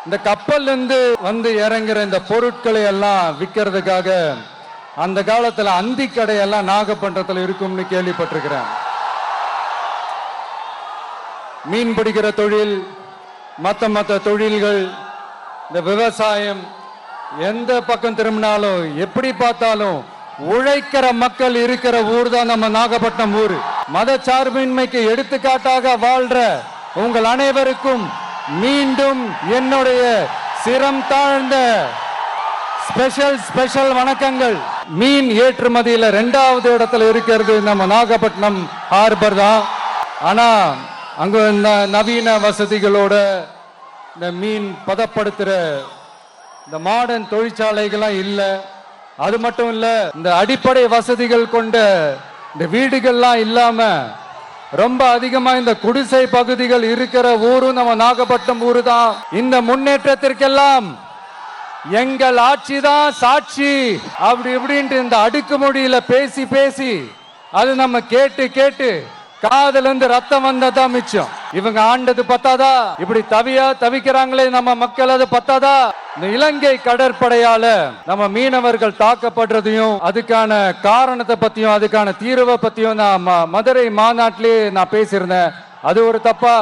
இந்த கப்பல்ல இருந்து வந்து இறங்குற இந்த பொருட்களை எல்லாம் விற்கிறதுக்காக அந்த காலத்துல அந்தி கடையெல்லாம் நாகப்பட்டினத்துல இருக்கும்னு கேள்விப்பட்டிருக்கிறேன். மீன் பிடிக்கிற தொழில், மற்ற தொழில்கள், இந்த விவசாயம், எந்த பக்கம் திரும்பினாலும் எப்படி பார்த்தாலும் உழைக்கிற மக்கள் இருக்கிற ஊர் தான் நம்ம நாகப்பட்டினம் ஊர். மதச்சார்பின்மைக்கு எடுத்துக்காட்டாக வாழ்ற உங்கள் அனைவருக்கும் மீண்டும் என்னுடைய சிரம் தாழ்ந்த ஸ்பெஷல் வணக்கங்கள். மீன் ஏற்றுமதியில 2வது இடத்துல இருக்கிறது நம்ம நாகப்பட்டினம் ஹார்பர் தான். ஆனா அங்க நவீன வசதிகளோட இந்த மீன் பதப்படுத்துற இந்த மாடர்ன் தொழிற்சாலைகள்லாம் இல்ல. அது மட்டும் இல்ல, இந்த அடிப்படை வசதிகள் கொண்ட இந்த வீடுகள்லாம் இல்லாம ரொம்ப அதிகமா இந்த குடிசை பகுதிகள் இருக்கிற ஊரும் நம்ம நாகப்பட்டினம் ஊரு தான். இந்த முன்னேற்றத்திற்கெல்லாம் எங்கள் ஆட்சி தான் சாட்சி. அப்படி இப்படின்ட்டு இந்த அடுக்குமொழியில பேசி அது நம்ம கேட்டு காதுல இருந்து ரத்தம் வந்ததா மிச்சம். இவங்க ஆண்டது பத்தாதா? இப்படி தவிக்கிறாங்களே நம்ம மக்கள், அது பத்தாதா? இந்த இலங்கை கடற்படையால நம்ம மீனவர்கள் தாக்கப்படுறதையும் அதுக்கான காரணத்தை பத்தியும் அதுக்கான தீர்வை பத்தியும் நான் மதுரை மாநாட்டிலே நான் பேசியிருந்தேன். அது ஒரு தப்பா?